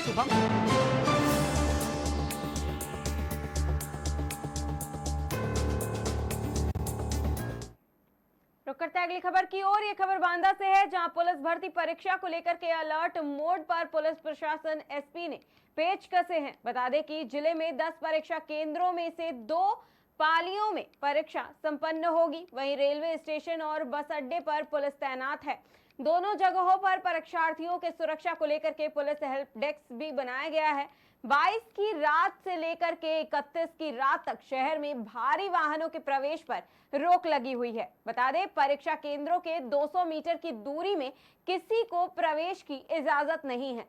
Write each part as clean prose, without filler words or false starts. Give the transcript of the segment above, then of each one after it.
शुभम। रुक करते हैं अगली खबर की ओर। ये खबर बांदा से है, जहां पुलिस भर्ती परीक्षा को लेकर के अलर्ट मोड पर पुलिस प्रशासन एसपी ने पेच कसे हैं। बता दें कि जिले में 10 परीक्षा केंद्रों में से 2 पालियों में परीक्षा संपन्न होगी। वहीं रेलवे स्टेशन और बस अड्डे पर पुलिस तैनात है। दोनों जगहों पर परीक्षार्थियों के सुरक्षा को लेकर के पुलिस हेल्प डेस्क भी बनाया गया है। 22 की रात से लेकर के 31 की रात तक शहर में भारी वाहनों के प्रवेश पर रोक लगी हुई है। बता दें, परीक्षा केंद्रों के 200 मीटर की दूरी में किसी को प्रवेश की इजाजत नहीं है,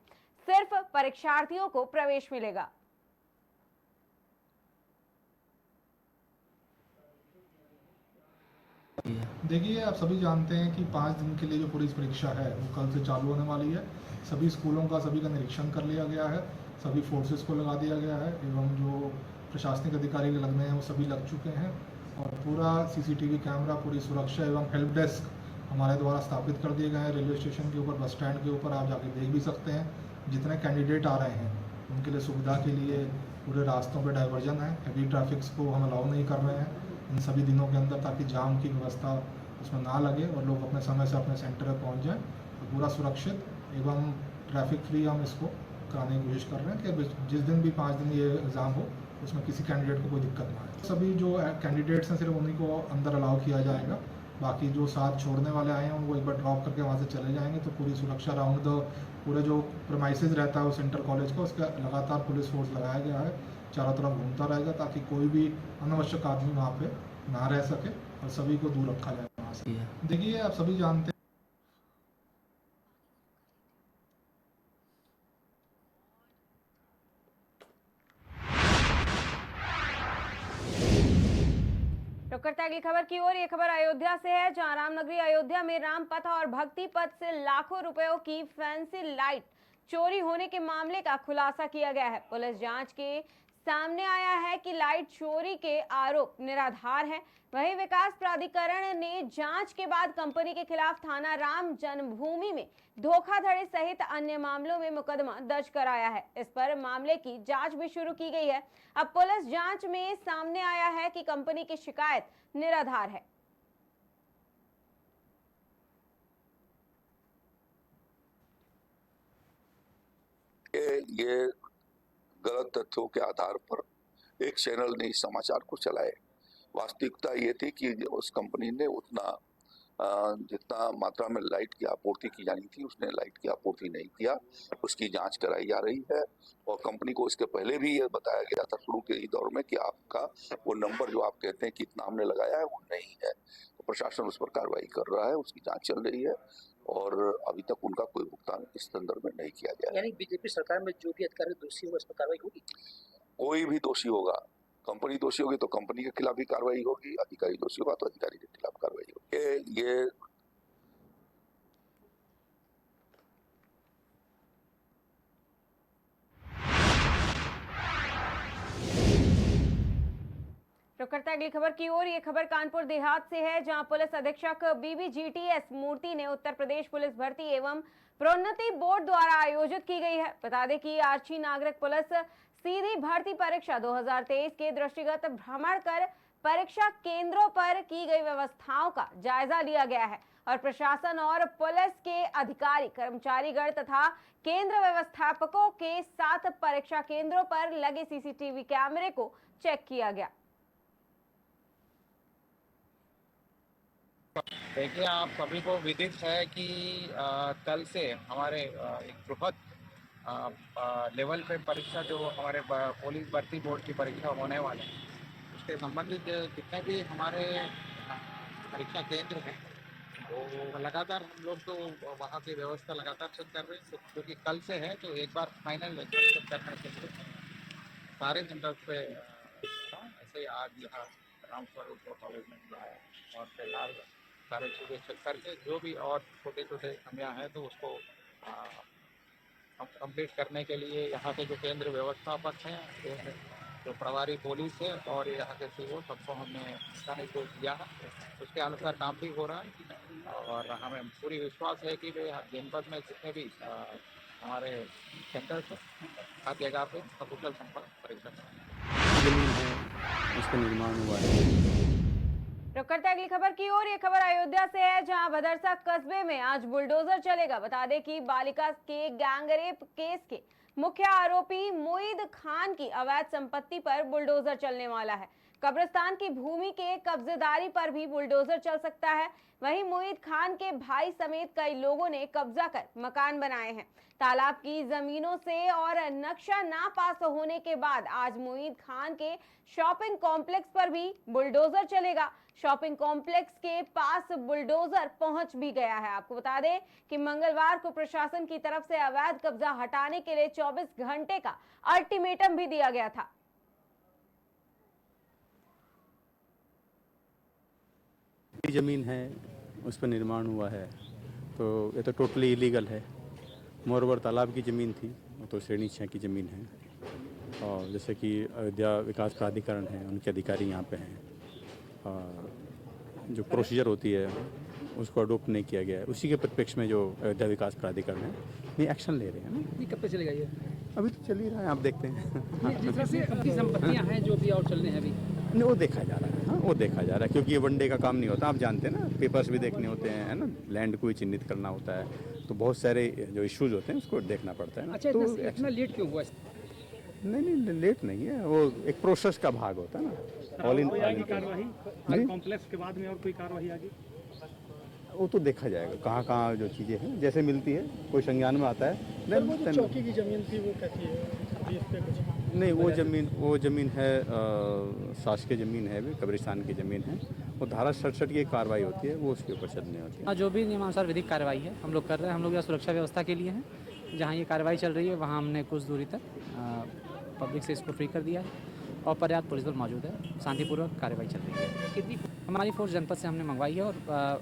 सिर्फ परीक्षार्थियों को प्रवेश मिलेगा। देखिए, आप सभी जानते हैं कि 5 दिन के लिए जो पुलिस परीक्षा है वो कल से चालू होने वाली है। सभी स्कूलों का सभी का निरीक्षण कर लिया गया है, सभी फोर्सेस को लगा दिया गया है एवं जो प्रशासनिक अधिकारी लगने हैं वो सभी लग चुके हैं और पूरा सीसीटीवी कैमरा, पूरी सुरक्षा एवं हेल्प डेस्क हमारे द्वारा स्थापित कर दिए गए हैं। रेलवे स्टेशन के ऊपर, बस स्टैंड के ऊपर आप जाके देख भी सकते हैं। जितने कैंडिडेट आ रहे हैं उनके लिए सुविधा के लिए पूरे रास्तों पर डाइवर्जन है। हैवी ट्रैफिक्स को हम अलाउ नहीं कर रहे हैं इन सभी दिनों के अंदर, ताकि जाम की व्यवस्था उसमें ना लगे और लोग अपने समय से अपने सेंटर पर पहुंच जाएं। तो पूरा सुरक्षित एवं ट्रैफिक फ्री हम इसको कराने की कोशिश कर रहे हैं कि जिस दिन भी 5 दिन ये एग्ज़ाम हो उसमें किसी कैंडिडेट को कोई दिक्कत ना आए। सभी जो कैंडिडेट्स हैं सिर्फ उन्हीं को अंदर अलाउ किया जाएगा। बाकी जो साथ छोड़ने वाले आए हैं उनको एक बार ड्रॉप करके वहाँ से चले जाएंगे। तो पूरी सुरक्षा राउंड द पूरे जो प्रमाइसेस रहता है वो सेंटर कॉलेज का, उसका लगातार पुलिस फोर्स लगाया गया है, चारों तरफ घूमता रहेगा ताकि कोई भी अनावश्यक आदमी वहाँ पे ना रह सके और सभी को दूर रखा जाए वहाँ से। देखिए, आप सभी जानते हैं रुक करते हैं अगली खबर की ओर। ये खबर अयोध्या से है, जहां रामनगरी अयोध्या में राम पथ और भक्ति पथ से लाखों रुपयों की फैंसी लाइट चोरी होने के मामले का खुलासा किया गया है। पुलिस जांच के सामने आया है कि लाइट चोरी के आरोप निराधार हैं। वहीं विकास प्राधिकरण ने जांच के बाद कंपनी के खिलाफ थाना राम जन्मभूमि में धोखाधड़ी सहित अन्य मामलों में मुकदमा दर्ज कराया है। इस पर मामले की जांच भी शुरू की गई है। अब पुलिस जांच में सामने आया है कि कंपनी की शिकायत निराधार है। ये गलत तथ्यों के आधार पर एक चैनल ने इस समाचार को चलाए। वास्तविकता ये थी कि उस कंपनी ने उतना जितना मात्रा में लाइट की आपूर्ति की जानी थी उसने लाइट की आपूर्ति नहीं किया। उसकी जांच कराई जा रही है और कंपनी को इसके पहले भी ये बताया गया था शुरू के दौर में कि आपका वो नंबर जो आप कहते हैं कि इतना हमने लगाया है वो नहीं है। तो प्रशासन उस पर कार्रवाई कर रहा है, उसकी जांच चल रही है और अभी तक उनका कोई भुगतान इस संदर्भ में नहीं किया गया। यानी बीजेपी सरकार में जो भी अधिकारी दोषी होगा इस पर कार्रवाई होगी? कोई भी दोषी होगा, कंपनी दोषी होगी तो कंपनी के खिलाफ भी कार्रवाई होगी, अधिकारी दोषी होगा तो अधिकारी के खिलाफ कार्रवाई होगी। ये रुक करते हैं अगली खबर की ओर। ये खबर कानपुर देहात से है, जहां पुलिस अधीक्षक बीबीजीटीएस मूर्ति ने उत्तर प्रदेश पुलिस भर्ती एवं प्रोन्नति बोर्ड द्वारा आयोजित की गई है। बता दें कि आर्ची नागरिक पुलिस सीधी भर्ती परीक्षा 2023 के दृष्टिगत भ्रमण कर परीक्षा केंद्रों पर की गई व्यवस्थाओं का जायजा लिया गया है और प्रशासन और पुलिस के अधिकारी कर्मचारीगण तथा केंद्र व्यवस्थापकों के साथ परीक्षा केंद्रों पर लगे सीसीटीवी कैमरे को चेक किया गया। देखिए, आप सभी को विदित है कि कल से हमारे एक बृहद लेवल पे परीक्षा जो हमारे पुलिस भर्ती बोर्ड की परीक्षा होने वाले हैं उसके संबंधित जितने भी हमारे परीक्षा केंद्र हैं वो लगातार हम लोग तो वहाँ की व्यवस्था लगातार चेक कर रहे हैं, क्योंकि कल से है तो एक बार फाइनल चेक करने के लिए सारे सेंटर्स पे ऐसे ही आज यहाँ रामस्वरूप कॉलेज में बुलाया और फिलहाल सारे चीज़ें चेक करके जो भी और छोटे छोटे कमियाँ हैं तो उसको हम कंप्लीट करने के लिए यहाँ के जो केंद्र व्यवस्थापक हैं, जो प्रभारी पुलिस है और यहाँ के सीओ सबको हमने इसका निर्देश दिया है। उसके अनुसार काम भी हो रहा है और हमें पूरी विश्वास है कि वे जनपद में जितने भी हमारे सेंटर से हर जगह पे सकुशल संपर्क परीक्षा जमीन है उसका निर्माण हुआ है। रुक करते हैं अगली खबर की ओर। ये खबर अयोध्या से है, जहां भदरसा कस्बे में आज बुलडोजर चलेगा। बता दें कि बालिका के गैंगरेप केस के मुख्य आरोपी मोईद खान की अवैध संपत्ति पर बुलडोजर चलने वाला है। कब्रिस्तान की भूमि के कब्जेदारी पर भी बुलडोजर चल सकता है। वहीं मोईद खान के भाई समेत कई लोगों ने कब्जा कर मकान बनाए हैं। तालाब की जमीनों से और नक्शा ना पास होने के बाद आज मोईद खान के शॉपिंग कॉम्प्लेक्स पर भी बुलडोजर चलेगा। शॉपिंग कॉम्प्लेक्स के पास बुलडोजर पहुंच भी गया है। आपको बता दें कि मंगलवार को प्रशासन की तरफ से अवैध कब्जा हटाने के लिए 24 घंटे का अल्टीमेटम भी दिया गया था। जमीन है उस पर निर्माण हुआ है तो ये तो टोटली इलीगल है। मोरवर तालाब की ज़मीन थी, वो तो श्रेणी 6 की ज़मीन है। और जैसे कि अयोध्या विकास प्राधिकरण है, उनके अधिकारी यहाँ पे हैं। और जो प्रोसीजर होती है उसको अडोप्ट नहीं किया गया है। उसी के परिप्रेक्ष्य में जो अयोध्या विकास प्राधिकरण है ये एक्शन ले रहे हैं ना। ये कब तक चलेगा ये? अभी तो चल ही रहा है, आप देखते हैं। जिस तरह से अपनी संपत्तियां हैं जो भी और चलने हैं अभी, नहीं वो देखा जा रहा है। हाँ वो देखा जा रहा है, क्योंकि ये वन डे का काम नहीं होता। आप जानते हैं ना, पेपर्स भी देखने होते हैं, है ना, लैंड को भी चिन्हित करना होता है, तो बहुत सारे जो इश्यूज होते हैं उसको देखना पड़ता है ना। अच्छा तो इतना लेट क्यों हुआ? नहीं लेट नहीं है, वो एक प्रोसेस का भाग होता है ना। ऑल इन कार्रवाई कॉम्प्लेक्स के बाद में और कोई कार्रवाई आगे वो तो देखा जाएगा, कहाँ जो चीज़ें हैं जैसे मिलती है, कोई संज्ञान में आता है। चौकी की जमीन थी वो कैसी है? अभी इस पे कुछ नहीं, वो ज़मीन है शासकीय ज़मीन है, भी कब्रिस्तान की ज़मीन है। वो धारा 67 की एक कार्रवाई होती है, वो उसके ऊपर चलनी होती है। जो भी नियमानुसार विधिक कार्रवाई है हम लोग कर रहे हैं। हम लोग यहाँ सुरक्षा व्यवस्था के लिए हैं। जहाँ ये कार्रवाई चल रही है वहाँ हमने कुछ दूरी तक पब्लिक से इसको फ्री कर दिया है और पर्याप्त पुलिस बल मौजूद है। शांतिपूर्वक कार्रवाई चल रही है। कितनी हमारी फोर्स जनपद से हमने मंगवाई है और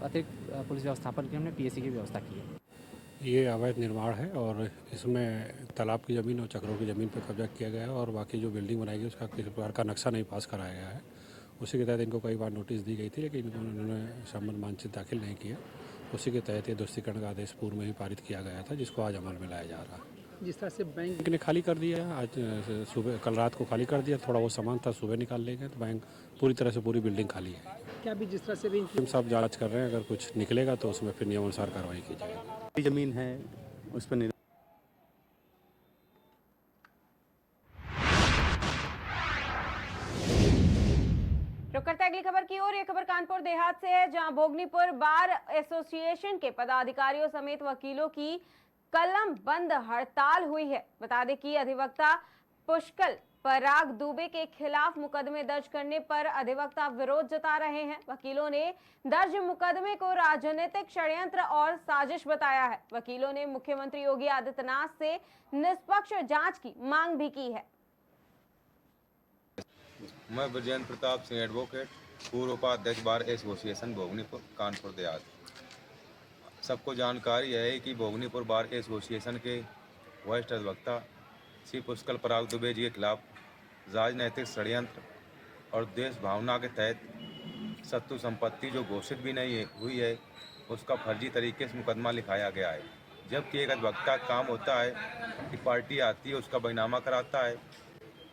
अतिरिक्त पुलिस व्यवस्थापन की हमने PSC की व्यवस्था की है। ये अवैध निर्माण है और इसमें तालाब की ज़मीन और चक्रों की ज़मीन पर कब्जा किया गया है और बाकी जो बिल्डिंग बनाई गई उसका किसी प्रकार का नक्शा नहीं पास कराया गया है। उसी के तहत इनको कई बार नोटिस दी गई थी, लेकिन इन्होंने संबंध मानचित्र दाखिल नहीं किया। उसी के तहत ये दोषीकरण का आदेश पूर्व में ही पारित किया गया था, जिसको आज अमल में लाया जा रहा है। जिस तरह से बैंक ने खाली कर दिया है, आज सुबह कल रात को खाली कर दिया। थोड़ा वो सामान था, सुबह निकाल लेंगे तो बैंक पूरी तरह से पूरी बिल्डिंग खाली है। क्या भी जिस तरह से भी हम सब जांच कर रहे हैं, अगर कुछ निकलेगा तो उसमें फिर नियमानुसार कार्रवाई की जाएगी। ज़मीन है उस पर रुक करते हैं अगली खबर की ओर। ये खबर कानपुर देहात से है, जहां भोगनीपुर बार एसोसिएशन के पदाधिकारियों समेत वकीलों की कलम बंद हड़ताल हुई है। बता दें कि अधिवक्ता पुष्कल पराग दुबे के खिलाफ मुकदमे दर्ज करने पर अधिवक्ता विरोध जता रहे हैं। वकीलों ने दर्ज मुकदमे को राजनीतिक षड्यंत्र और साजिश बताया है। वकीलों ने मुख्यमंत्री योगी आदित्यनाथ से निष्पक्ष जांच की मांग भी की है। मैं ब्रजेंद्र प्रताप सिंह एडवोकेट, पूर्व उपाध्यक्ष बार एसोसिएशन भोगनीपुर कानपुर देहात। सबको जानकारी है कि भोगनीपुर बार एसोसिएशन के वरिष्ठ अधिवक्ता श्री पुष्कल पराग दुबे जी के खिलाफ राजनैतिक षड्यंत्र और देश भावना के तहत सत्तू संपत्ति जो घोषित भी नहीं हुई है उसका फर्जी तरीके से मुकदमा लिखाया गया है। जबकि एक अधिवक्ता का काम होता है कि पार्टी आती है उसका बैनामा कराता है,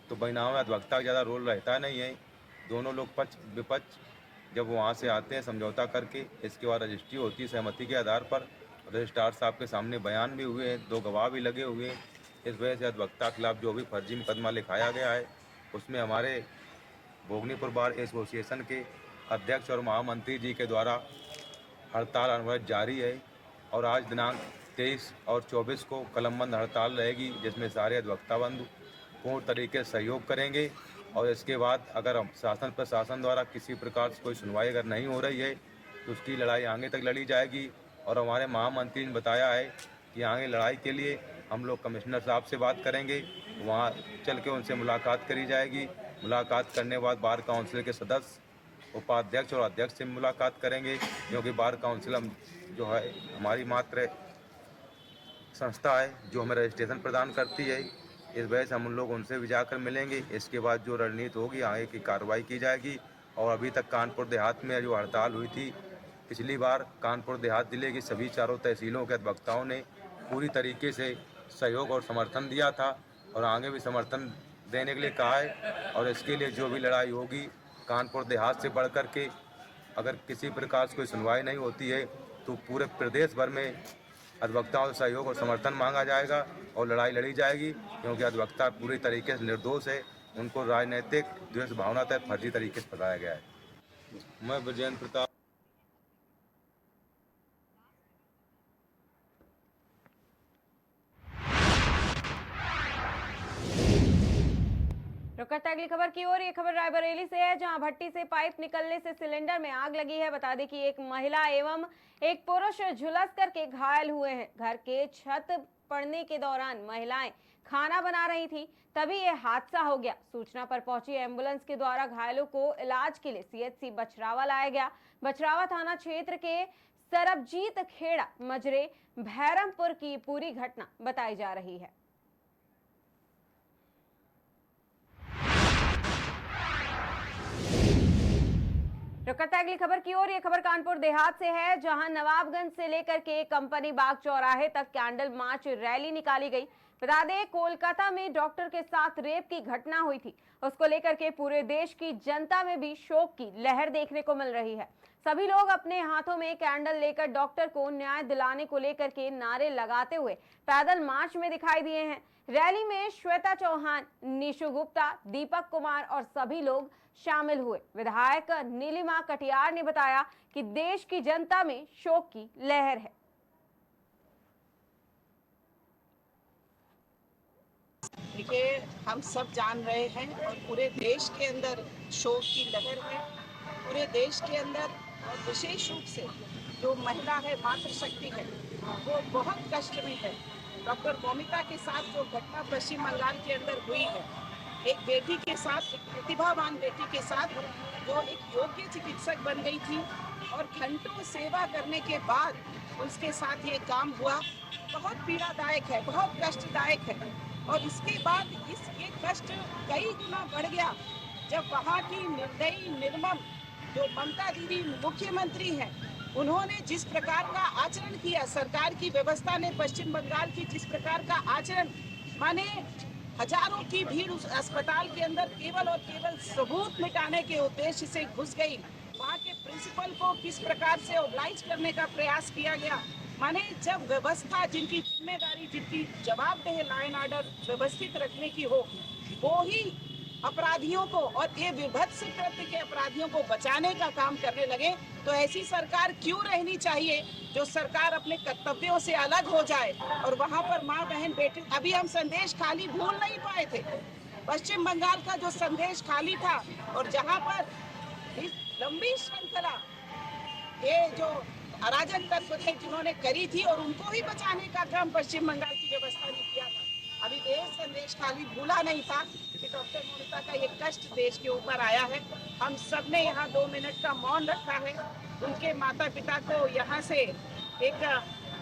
तो बैनामा में अधिवक्ता का ज़्यादा रोल रहता नहीं है। दोनों लोग पक्ष विपक्ष जब वहाँ से आते हैं समझौता करके, इसके बाद रजिस्ट्री होती है सहमति के आधार पर। रजिस्ट्रार साहब के सामने बयान भी हुए हैं, 2 गवाह भी लगे हुए हैं। इस वजह से अधिवक्ता के खिलाफ जो भी फर्जी मुकदमा लिखाया गया है उसमें हमारे भोगनीपुर बार एसोसिएशन के अध्यक्ष और महामंत्री जी के द्वारा हड़ताल अनवरत जारी है। और आज दिनांक 23 और 24 को कलमबंद हड़ताल रहेगी, जिसमें सारे अधिवक्ता बंधु पूर्ण तरीके से सहयोग करेंगे। और इसके बाद अगर शासन प्रशासन द्वारा किसी प्रकार से कोई सुनवाई अगर नहीं हो रही है तो उसकी लड़ाई आगे तक लड़ी जाएगी। और हमारे महामंत्री ने बताया है कि आगे लड़ाई के लिए हम लोग कमिश्नर साहब से बात करेंगे, वहाँ चल के उनसे मुलाकात करी जाएगी। मुलाकात करने के बाद बार काउंसिल के सदस्य, उपाध्यक्ष और अध्यक्ष से मुलाकात करेंगे, क्योंकि बार काउंसिल जो है हमारी मात्र संस्था है जो हमें रजिस्ट्रेशन प्रदान करती है। इस वजह से हम लोग उनसे भी जाकर मिलेंगे। इसके बाद जो रणनीति होगी आगे की कार्रवाई की जाएगी। और अभी तक कानपुर देहात में जो हड़ताल हुई थी, पिछली बार कानपुर देहात जिले की सभी 4 तहसीलों के अधिवक्ताओं ने पूरी तरीके से सहयोग और समर्थन दिया था और आगे भी समर्थन देने के लिए कहा है। और इसके लिए जो भी लड़ाई होगी कानपुर देहात से बढ़ कर के, अगर किसी प्रकार से कोई सुनवाई नहीं होती है तो पूरे प्रदेश भर में अधिवक्ताओं से सहयोग और समर्थन मांगा जाएगा और लड़ाई लड़ी जाएगी, क्योंकि अधिवक्ता पूरी तरीके से निर्दोष है। उनको राजनीतिक द्वेष भावना तक फर्जी तरीके से बताया गया है। मैं ब्रजेंद्र प्रताप। रुक करते हैं अगली खबर की ओर। ये खबर रायबरेली से है, जहां भट्टी से पाइप निकलने से सिलेंडर में आग लगी है। बता दें कि एक महिला एवं एक पुरुष झुलस करके घायल हुए हैं। घर के छत पड़ने के दौरान महिलाएं खाना बना रही थी, तभी यह हादसा हो गया। सूचना पर पहुंची एम्बुलेंस के द्वारा घायलों को इलाज के लिए सीएचसी बछरावा लाया गया। बछरावा थाना क्षेत्र के सरबजीत खेड़ा मजरे भैरमपुर की पूरी घटना बताई जा रही है। रुकता अगली खबर की ओर। ये खबर कानपुर देहात से है, जहां नवाबगंज से लेकर के कंपनी बाग चौराहे तक कैंडल मार्च रैली निकाली गई। बता दें, कोलकाता में डॉक्टर के साथ रेप की घटना हुई थी, उसको लेकर के पूरे देश की जनता में भी शोक की लहर देखने को मिल रही है। सभी लोग अपने हाथों में कैंडल लेकर डॉक्टर को न्याय दिलाने को लेकर के नारे लगाते हुए पैदल मार्च में दिखाई दिए हैं। रैली में श्वेता चौहान, निशु गुप्ता, दीपक कुमार और सभी लोग शामिल हुए। विधायक नीलिमा कटियार ने बताया कि देश की जनता में शोक की लहर है। देखिए, हम सब जान रहे हैं और पूरे देश के अंदर शोक की लहर है। पूरे देश के अंदर और विशेष रूप से जो महिला है, मातृशक्ति है, वो बहुत कष्ट में है। डॉक्टर मौमिता के साथ जो घटना पश्चिम बंगाल के अंदर हुई है, एक बेटी के साथ, एक प्रतिभावान बेटी के साथ, जो एक योग्य चिकित्सक बन गई थी और घंटों सेवा करने के बाद उसके साथ ये काम हुआ, बहुत पीड़ादायक है, बहुत कष्टदायक है। और इसके बाद ये कष्ट कई गुना बढ़ गया जब वहाँ की निर्दयी निर्मम जो ममता दीदी मुख्यमंत्री हैं, उन्होंने जिस प्रकार का आचरण किया, सरकार की व्यवस्था ने पश्चिम बंगाल की जिस प्रकार का आचरण, माने हजारों की भीड़ उस अस्पताल के अंदर केवल और केवल सबूत मिटाने के उद्देश्य से घुस गई। वहाँ के प्रिंसिपल को किस प्रकार से ओब्लाइज करने का प्रयास किया गया। माने जब व्यवस्था, जिनकी जिम्मेदारी, जिनकी जवाबदेह लाइन ऑर्डर व्यवस्थित रखने की हो, वो ही अपराधियों को और ये विभत्स कृत्य के अपराधियों को बचाने का काम करने लगे, तो ऐसी सरकार क्यों रहनी चाहिए जो सरकार अपने कर्तव्यों से अलग हो जाए और वहाँ पर माँ बहन बेटे। अभी हम संदेश खाली भूल नहीं पाए थे। पश्चिम बंगाल का जो संदेश खाली था और जहाँ पर इस लंबी श्रृंखला ये जो अराजक तत्व थे जिन्होंने करी थी, और उनको ही बचाने का काम पश्चिम बंगाल की व्यवस्था ने किया था। अभी देश संदेश खाली भूला नहीं था कि डॉक्टर ममता का ये कष्ट देश के ऊपर आया है। हम सब ने यहाँ 2 मिनट का मौन रखा है। उनके माता पिता को यहाँ से एक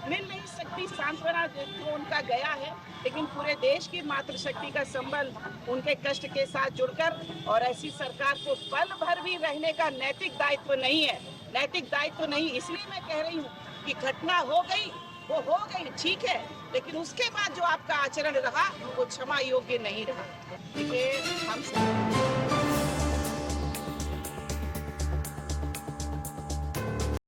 मिल नहीं सकती सांत्वना जो उनका गया है, लेकिन पूरे देश की मातृशक्ति का संबल उनके कष्ट के साथ जुड़कर, और ऐसी सरकार को पल भर भी रहने का नैतिक दायित्व नहीं है। नैतिक दायित्व नहीं, इसलिए मैं कह रही हूँ कि घटना हो गई, वो हो गई, ठीक है, लेकिन उसके बाद जो आपका आचरण रहा वो क्षमा योग्य नहीं रहा। देखिए, हम